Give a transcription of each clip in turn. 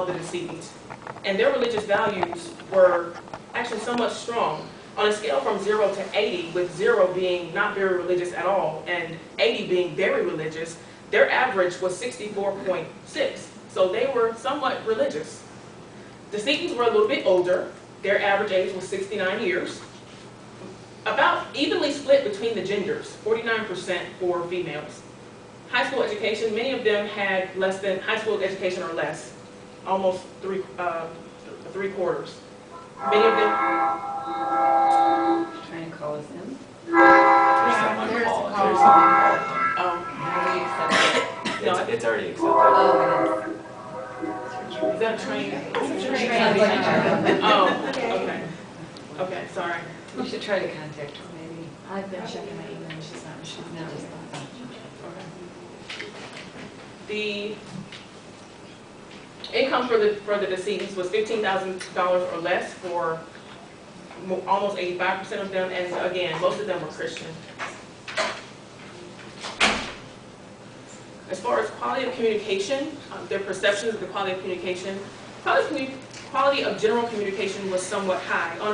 of the decedent. And their religious values were actually somewhat strong. On a scale from 0 to 80, with 0 being not very religious at all, and 80 being very religious, their average was 64.6. So they were somewhat religious. Decedents were a little bit older. Their average age was 69 years. About evenly split between the genders, 49% for females. High school education, many of them had less than high school education or less, almost three quarters. Many of them. Trying to call us in. Oh. No, it's already accepted. Oh, Is that a train? Oh, okay. Okay, sorry. we should try to contact her maybe. I've been checking my email and she's not responding. The income for the decedents was $15,000 or less for almost 85% of them, and again, most of them were Christian. As far as quality of communication, their perceptions of the quality of communication, quality of general communication was somewhat high. On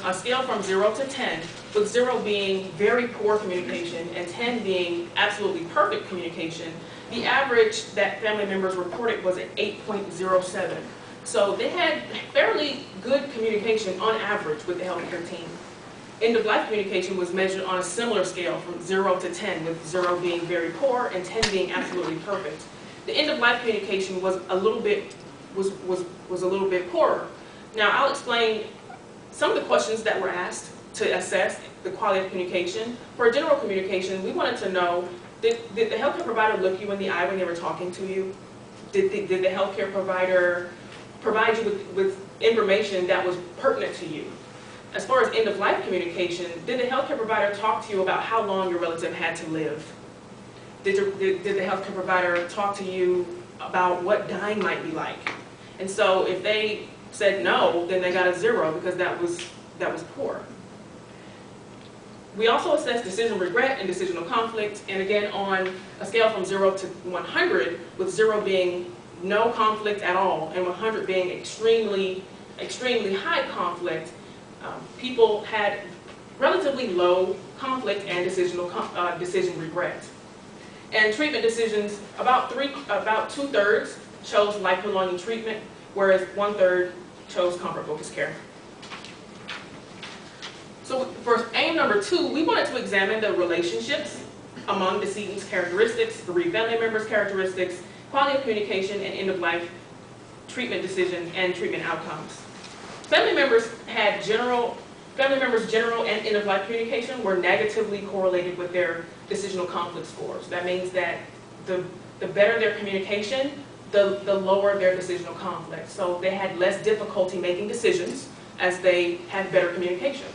a scale from 0 to 10, with 0 being very poor communication and 10 being absolutely perfect communication, the average that family members reported was at 8.07. So they had fairly good communication on average with the healthcare team. End-of-life communication was measured on a similar scale from 0 to 10, with 0 being very poor and 10 being absolutely perfect. The end-of-life communication was a little bit poorer. Now I'll explain some of the questions that were asked to assess the quality of communication. For general communication, we wanted to know, did the healthcare provider look you in the eye when they were talking to you? Did the healthcare provider provide you with information that was pertinent to you? As far as end-of-life communication, did the healthcare provider talk to you about how long your relative had to live? Did the healthcare provider talk to you about what dying might be like? And so if they said no, then they got a 0 because that was poor. We also assessed decision regret and decisional conflict, and again on a scale from 0 to 100, with 0 being no conflict at all and 100 being extremely high conflict, people had relatively low conflict and decision regret. And treatment decisions, about 2/3 chose life-prolonging treatment, whereas 1/3 chose comfort-focused care. So for aim number 2, we wanted to examine the relationships among decedents' characteristics, bereaved family members' characteristics, quality of communication, and end-of-life treatment decisions and treatment outcomes. Family members' general and end-of-life communication were negatively correlated with their decisional conflict scores. That means that the better their communication, the lower their decisional conflict. So they had less difficulty making decisions as they had better communication.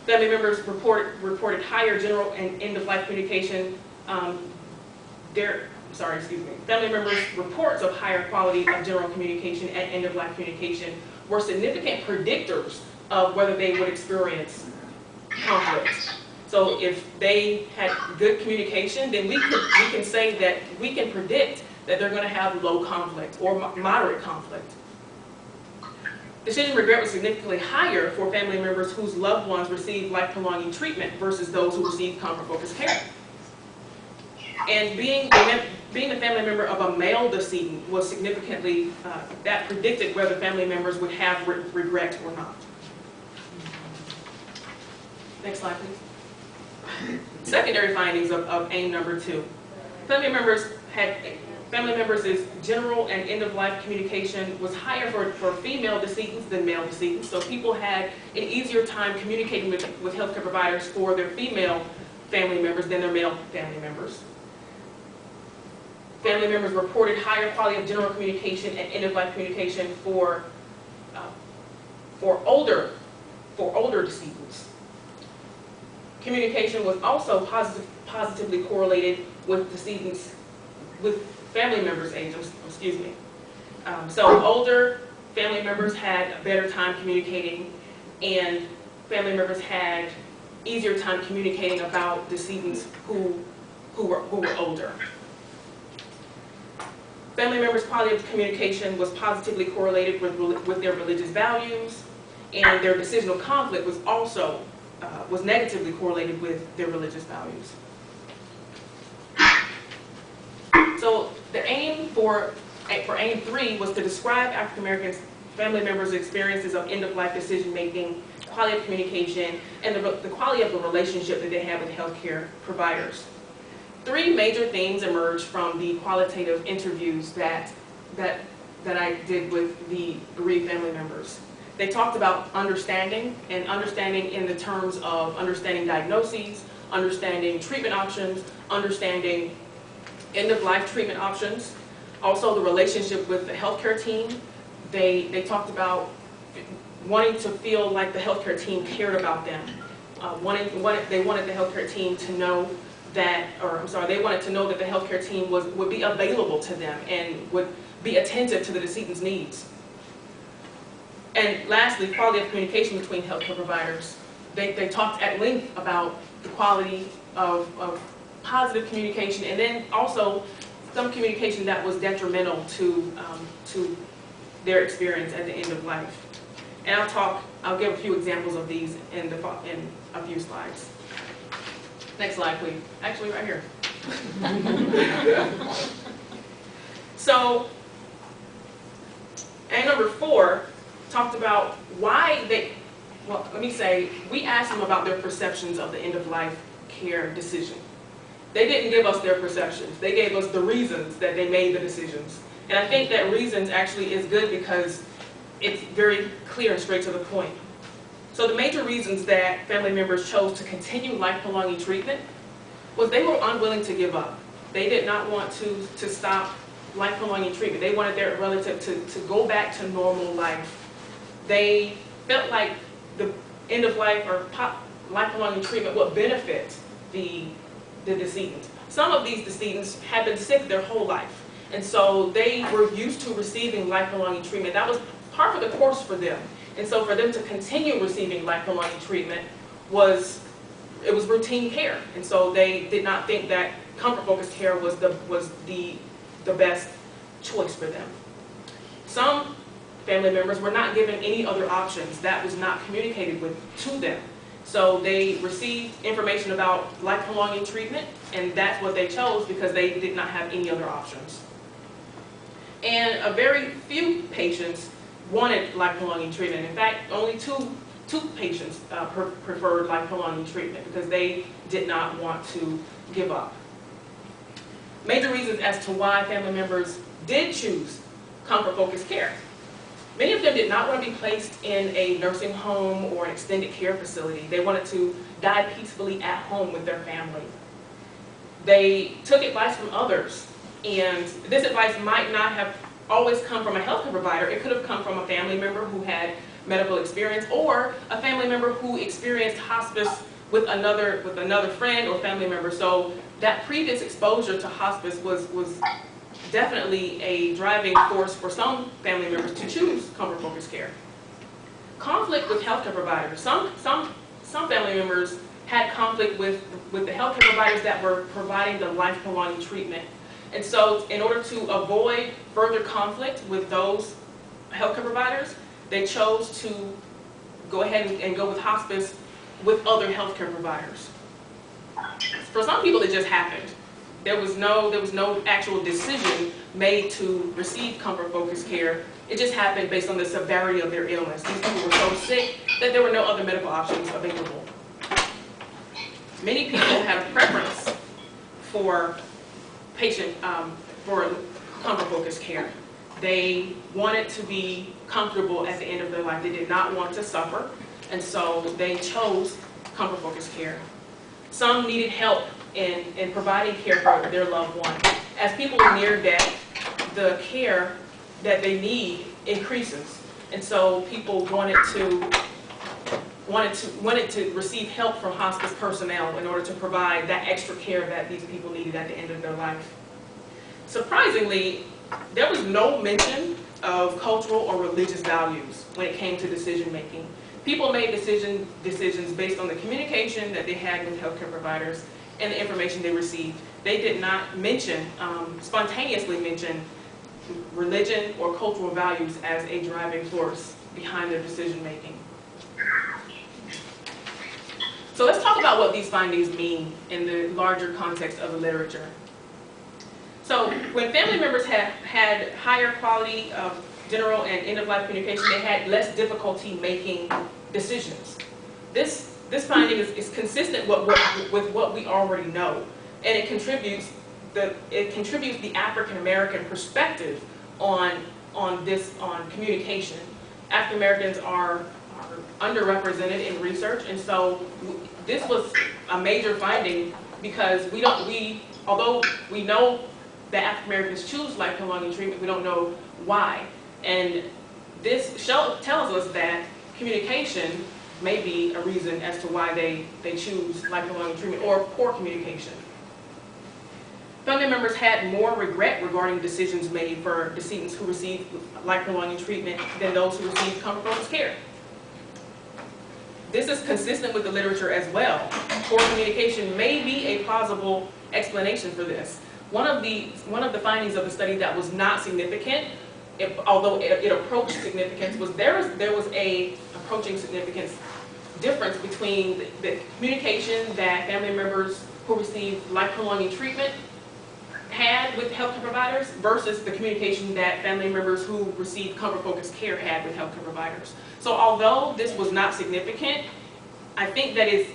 Family members reported higher general and end-of-life communication. Family members' reports of higher quality of general communication and end-of-life communication were significant predictors of whether they would experience conflict. So if they had good communication, then we can say that we can predict that they're going to have low conflict or moderate conflict. Decision regret was significantly higher for family members whose loved ones received life-prolonging treatment versus those who received comfort-focused care. And being the family member of a male decedent was significantly, that predicted whether family members would have regret or not. Next slide, please. Secondary findings of aim number 2. Family members' general and end-of-life communication was higher for female decedents than male decedents. So people had an easier time communicating with healthcare providers for their female family members than their male family members. Family members reported higher quality of general communication and end-of-life communication for older decedents. Communication was also positively correlated with decedents, with family members' age, excuse me. So older family members had a better time communicating, and family members had easier time communicating about decedents who were older. Family members' quality of communication was positively correlated with their religious values, and their decisional conflict was also was negatively correlated with their religious values. So the aim for aim 3 was to describe African American family members' experiences of end-of-life decision-making, quality of communication, and the quality of the relationship that they have with healthcare providers. 3 major themes emerged from the qualitative interviews that I did with the bereaved family members. They talked about understanding, and understanding in the terms of understanding diagnoses, understanding treatment options, understanding end-of-life treatment options. Also, the relationship with the healthcare team. They talked about wanting to feel like the healthcare team cared about them. They wanted the healthcare team to know that, they wanted to know that the healthcare team would be available to them and would be attentive to the decedent's needs. And lastly, quality of communication between healthcare providers. They talked at length about the quality of positive communication, and then also some communication that was detrimental to their experience at the end of life. And I'll give a few examples of these in a few slides. Next slide, please. Actually, right here. So, and number 4 talked about why we asked them about their perceptions of the end-of-life care decision. They didn't give us their perceptions. They gave us the reasons that they made the decisions. And I think that reasons actually is good because it's very clear and straight to the point. So the major reasons that family members chose to continue life-prolonging treatment was they were unwilling to give up. They did not want to stop life-prolonging treatment. They wanted their relative to go back to normal life. They felt like the end-of-life or life-prolonging treatment would benefit the decedent. Some of these decedents had been sick their whole life, and so they were used to receiving life-prolonging treatment. That was part of the course for them. And so for them to continue receiving life-prolonging treatment was routine care. And so they did not think that comfort-focused care was the best choice for them. Some family members were not given any other options. That was not communicated to them. So they received information about life-prolonging treatment, and that's what they chose because they did not have any other options. And a very few patients wanted life-prolonging treatment. In fact, only two patients preferred life-prolonging treatment because they did not want to give up. Major reasons as to why family members did choose comfort-focused care. Many of them did not want to be placed in a nursing home or an extended care facility. They wanted to die peacefully at home with their family. They took advice from others, and this advice might not have always come from a healthcare provider. It could have come from a family member who had medical experience, or a family member who experienced hospice with another friend or family member. So that previous exposure to hospice was definitely a driving force for some family members to choose comfort-focused care. Conflict with healthcare providers. Some family members had conflict with the healthcare providers that were providing the life-prolonging treatment. And so in order to avoid further conflict with those healthcare providers, they chose to go ahead and go with hospice with other healthcare providers. For some people, it just happened. There was no actual decision made to receive comfort-focused care. It just happened based on the severity of their illness. These people were so sick that there were no other medical options available. Many people had a preference for comfort-focused care. They wanted to be comfortable at the end of their life. They did not want to suffer, and so they chose comfort-focused care. Some needed help in providing care for their loved one. As people near death, the care that they need increases, and so people wanted to receive help from hospice personnel in order to provide that extra care that these people needed at the end of their life. Surprisingly, there was no mention of cultural or religious values when it came to decision making. People made decisions based on the communication that they had with healthcare providers and the information they received. They did not spontaneously mention religion or cultural values as a driving force behind their decision making. So let's talk about what these findings mean in the larger context of the literature. So when family members had higher quality of general and end-of-life communication, they had less difficulty making decisions. This finding is consistent with what we already know, and it contributes the African American perspective on communication. African Americans are underrepresented in research, and so this was a major finding because although we know that African Americans choose life prolonging treatment, we don't know why. And this tells us that communication may be a reason as to why they choose life prolonging treatment or poor communication. Family members had more regret regarding decisions made for decedents who received life prolonging treatment than those who received comfort care. This is consistent with the literature as well. Poor communication may be a plausible explanation for this. One of the findings of the study that was not significant, although it approached significance, was there was a approaching significance difference between the communication that family members who received life prolonging treatment had with healthcare providers versus the communication that family members who received comfort-focused care had with healthcare providers. So although this was not significant, I think that is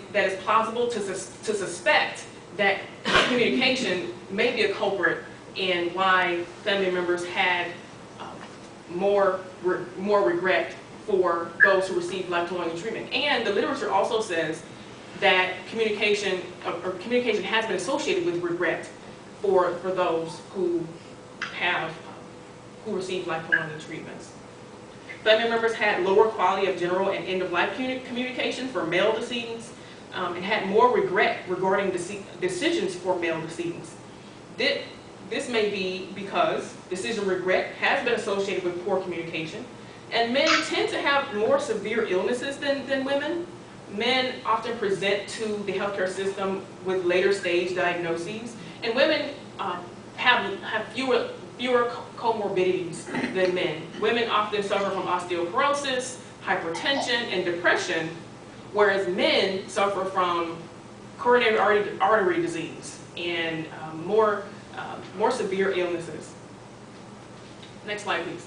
plausible to suspect that communication may be a culprit in why family members had more regret for those who received life prolonging treatment. And the literature also says that communication has been associated with regret for those who receive life prolonging treatments. Family members had lower quality of general and end-of-life communication for male decedents and had more regret regarding decisions for male decedents. This may be because decision regret has been associated with poor communication, and men tend to have more severe illnesses than women. Men often present to the healthcare system with later stage diagnoses, and women have fewer comorbidities than men. Women often suffer from osteoporosis, hypertension, and depression, whereas men suffer from coronary artery disease and more severe illnesses. Next slide, please.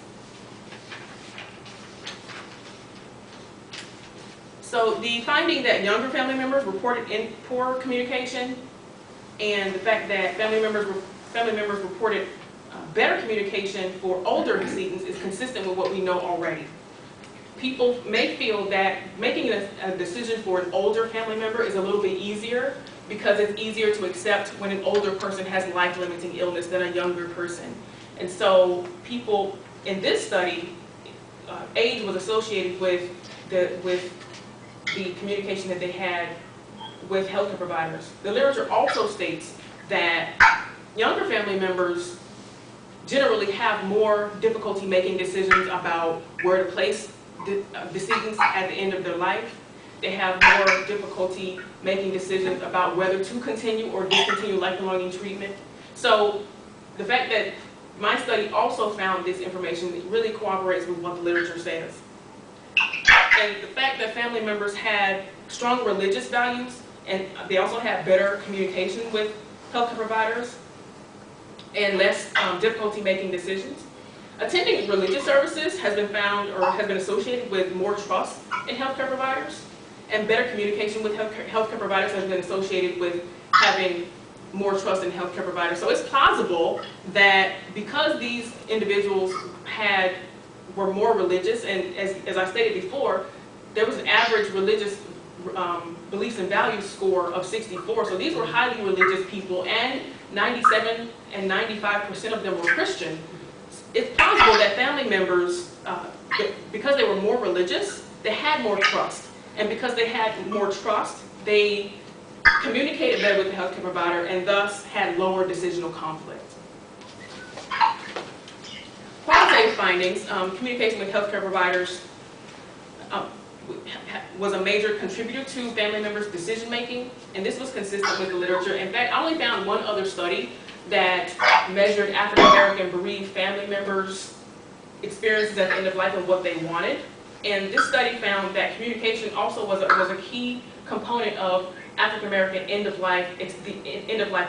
So the finding that younger family members reported poor communication and the fact that family members reported better communication for older decedents is consistent with what we know already. People may feel that making a decision for an older family member is a little bit easier because it's easier to accept when an older person has life-limiting illness than a younger person. And so people in this study, age was associated with the communication that they had with healthcare providers. The literature also states that younger family members generally have more difficulty making decisions about where to place decedents at the end of their life. They have more difficulty making decisions about whether to continue or discontinue life-prolonging treatment. So the fact that my study also found this information really cooperates with what the literature says. And the fact that family members had strong religious values and they also had better communication with healthcare providers and less difficulty making decisions. Attending religious services has been found or has been associated with more trust in healthcare providers, and better communication with healthcare providers has been associated with having more trust in healthcare providers. So it's plausible that because these individuals were more religious, and as I stated before, there was an average religious beliefs and values score of 64. So these were highly religious people, and 97 and 95% of them were Christian. It's possible that family members, because they were more religious, they had more trust. And because they had more trust, they communicated better with the healthcare provider and thus had lower decisional conflict. Qualitative findings, communication with healthcare providers was a major contributor to family members' decision making, and this was consistent with the literature. In fact, I only found one other study that measured African American bereaved family members' experiences at the end of life and what they wanted. And this study found that communication also was a key component of African American end of life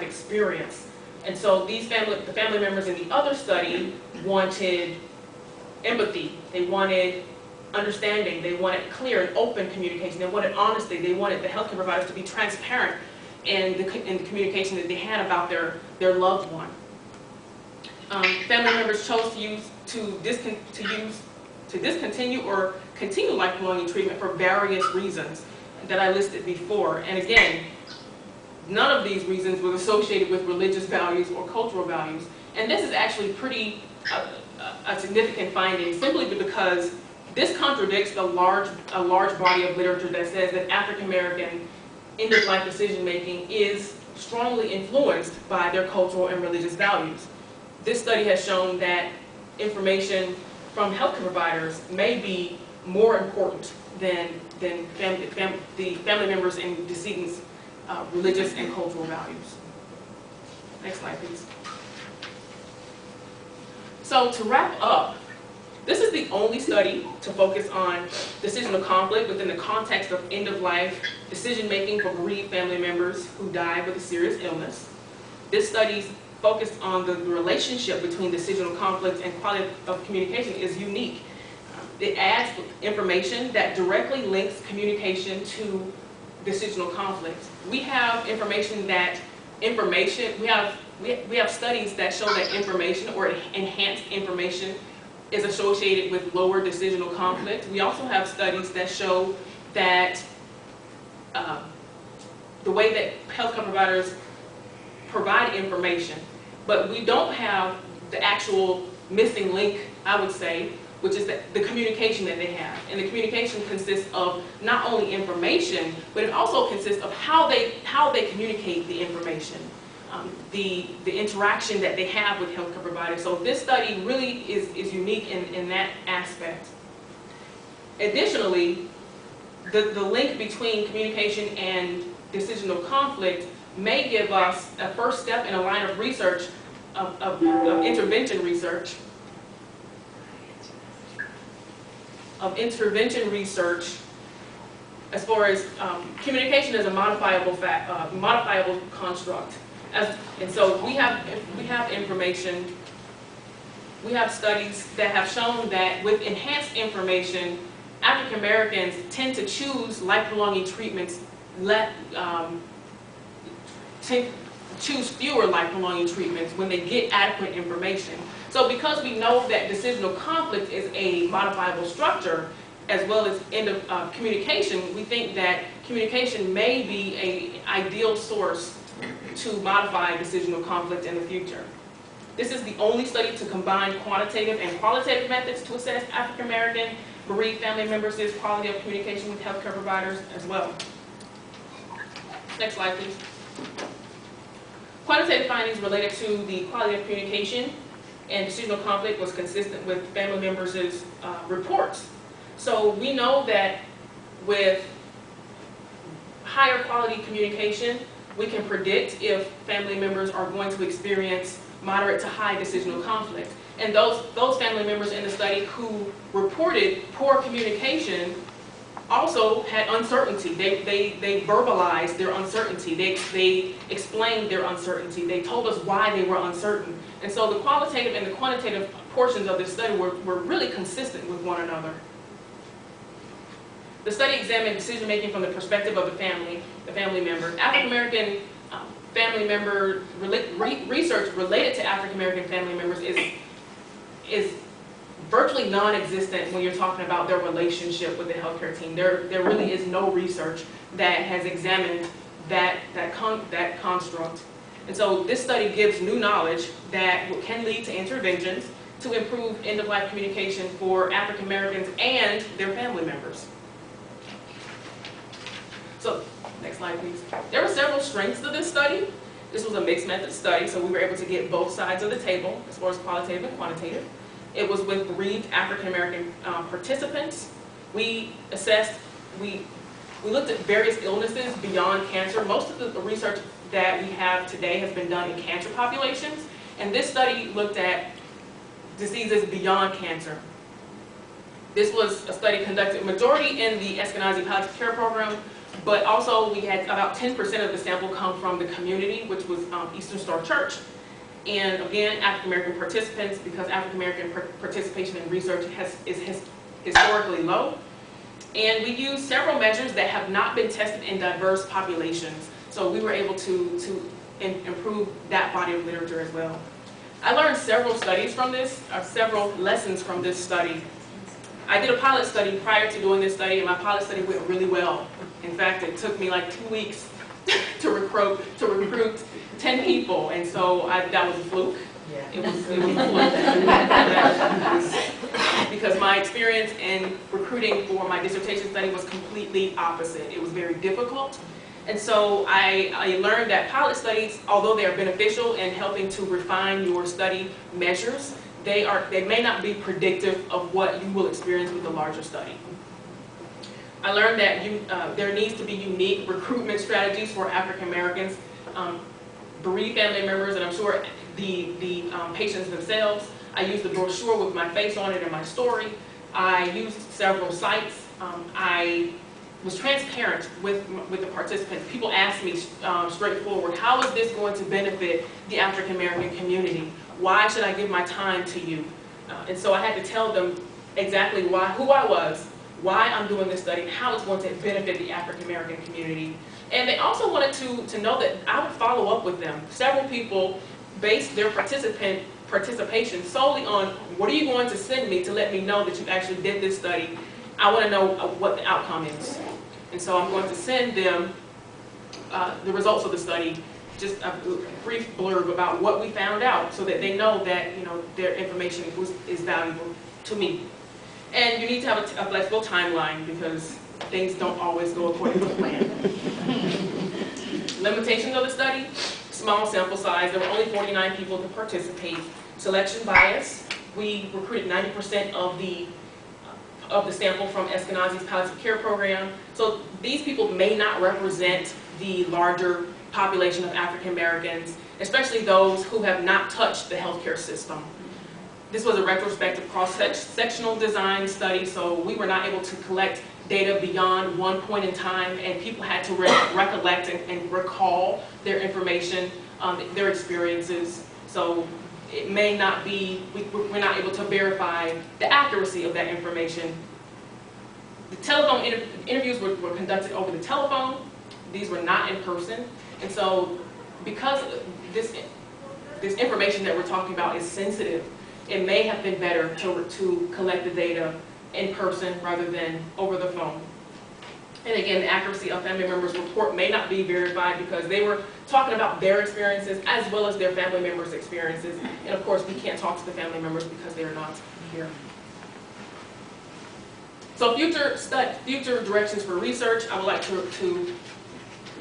experience. And so the family members in the other study wanted empathy, they wanted understanding, they wanted clear and open communication, they wanted honesty, they wanted the healthcare providers to be transparent in the communication that they had about their loved one. Family members chose to discontinue or continue life-prolonging treatment for various reasons that I listed before. And again, none of these reasons was associated with religious values or cultural values. And this is actually pretty a significant finding, simply because this contradicts a large body of literature that says that African American end-of-life decision-making is strongly influenced by their cultural and religious values. This study has shown that information from healthcare providers may be more important than the family members and decedents' religious and cultural values. Next slide, please. So to wrap up, this is the only study to focus on decisional conflict within the context of end-of-life decision-making for bereaved family members who died with a serious illness. This study's focus on the relationship between decisional conflict and quality of communication is unique. It adds information that directly links communication to decisional conflict. We have information that we have studies that show that information or enhanced information is associated with lower decisional conflict. We also have studies that show that the way that healthcare providers provide information, but we don't have the actual missing link, I would say, which is the communication that they have. And the communication consists of not only information, but it also consists of how they communicate the information, the interaction that they have with healthcare providers. So this study really is unique in that aspect. Additionally, the link between communication and decisional conflict may give us a first step in a line of research, of intervention research, as far as communication as a modifiable construct. And so we have information, we have studies that have shown that with enhanced information, African Americans tend to choose life-prolonging treatments, choose fewer life-prolonging treatments when they get adequate information. So because we know that decisional conflict is a modifiable structure, as well as communication, we think that communication may be an ideal source to modify decisional conflict in the future. This is the only study to combine quantitative and qualitative methods to assess African American bereaved family members' quality of communication with healthcare providers as well. Next slide, please. Quantitative findings related to the quality of communication and decisional conflict was consistent with family members' reports. So we know that with higher quality communication, we can predict if family members are going to experience moderate to high decisional conflict. And those family members in the study who reported poor communication also had uncertainty. They verbalized their uncertainty. They explained their uncertainty. They told us why they were uncertain. And so the qualitative and the quantitative portions of this study were really consistent with one another. The study examined decision-making from the perspective of the family member. African American family member research related to African American family members is virtually non-existent when you're talking about their relationship with the healthcare team. There really is no research that has examined that construct. And so this study gives new knowledge that can lead to interventions to improve end-of-life communication for African Americans and their family members. So, next slide, please. There were several strengths to this study. This was a mixed method study, so we were able to get both sides of the table as far as qualitative and quantitative. It was with bereaved African American participants. We looked at various illnesses beyond cancer. Most of the research that we have today has been done in cancer populations, and this study looked at diseases beyond cancer. This was a study conducted majority in the Eskenazi Palliative Care Program, but also we had about 10% of the sample come from the community, which was Eastern Star Church. And again, African American participants, because African American participation in research is historically low. And we used several measures that have not been tested in diverse populations. So we were able to improve that body of literature as well. I learned several studies from this, several lessons from this study. I did a pilot study prior to doing this study, and my pilot study went really well. In fact, it took me like 2 weeks to recruit 10 people, and so that was a fluke. Yeah. It was a fluke. Because my experience in recruiting for my dissertation study was completely opposite. It was very difficult. And so I learned that pilot studies, although they are beneficial in helping to refine your study measures, they may not be predictive of what you will experience with a larger study. I learned that there needs to be unique recruitment strategies for African Americans, bereaved family members, and I'm sure the patients themselves. I used the brochure with my face on it and my story. I used several sites. I was transparent with the participants. People asked me straightforward, how is this going to benefit the African American community? Why should I give my time to you? And so I had to tell them exactly who I was, why I'm doing this study, and how it's going to benefit the African American community. And they also wanted to know that I would follow up with them. Several people based their participation solely on, what are you going to send me to let me know that you actually did this study? I want to know what the outcome is. And so I'm going to send them the results of the study, just a brief blurb about what we found out, so that they know that their information is valuable to me. And you need to have a flexible timeline, because things don't always go according to plan. Limitations of the study: small sample size. There were only 49 people to participate. Selection bias: we recruited 90% of the sample from Eskenazi's Palliative Care Program. So these people may not represent the larger population of African Americans, especially those who have not touched the healthcare system. This was a retrospective cross-sectional design study, so we were not able to collect data beyond one point in time, and people had to recollect and recall their information, their experiences. So it may not be, we're not able to verify the accuracy of that information. The telephone interviews were conducted over the telephone. These were not in person. And so because this information that we're talking about is sensitive, it may have been better to collect the data in person rather than over the phone. And again, the accuracy of family members' report may not be verified, because they were talking about their experiences as well as their family members' experiences. And of course, we can't talk to the family members because they are not here. So future directions for research: I would like to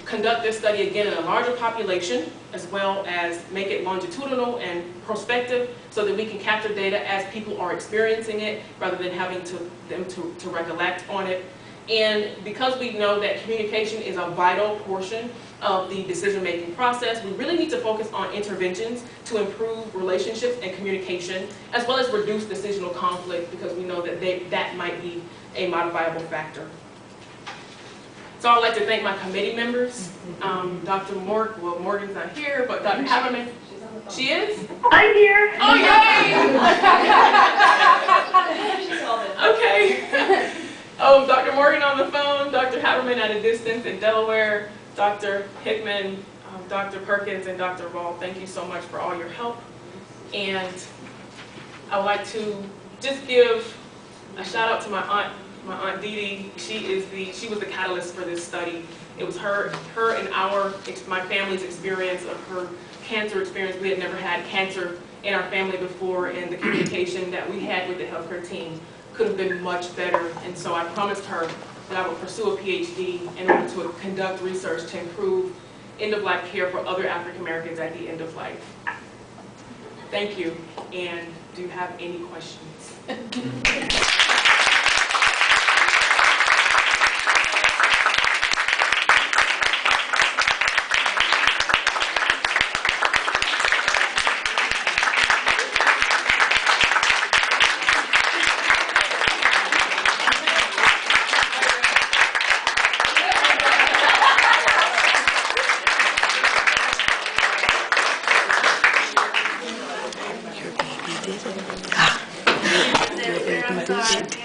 conduct this study again in a larger population, as well as make it longitudinal and prospective, so that we can capture data as people are experiencing it, rather than having them to recollect on it. And because we know that communication is a vital portion of the decision-making process, we really need to focus on interventions to improve relationships and communication, as well as reduce decisional conflict, because we know that that might be a modifiable factor. So I'd like to thank my committee members. Dr. Morgan's not here, but Dr. Haberman. She's on the phone. She is? I'm here. Oh, yay! She solved it. Okay. Oh, Dr. Morgan on the phone, Dr. Haberman at a distance in Delaware, Dr. Hickman, Dr. Perkins, and Dr. Ball. Thank you so much for all your help. And I would like to just give a shout out to my aunt Dee Dee. She was the catalyst for this study. It was her and my family's experience of her cancer experience. We had never had cancer in our family before, and the communication that we had with the healthcare team could have been much better. And so I promised her that I would pursue a PhD in order to conduct research to improve end-of-life care for other African Americans at the end of life. Thank you. And do you have any questions? That's all right.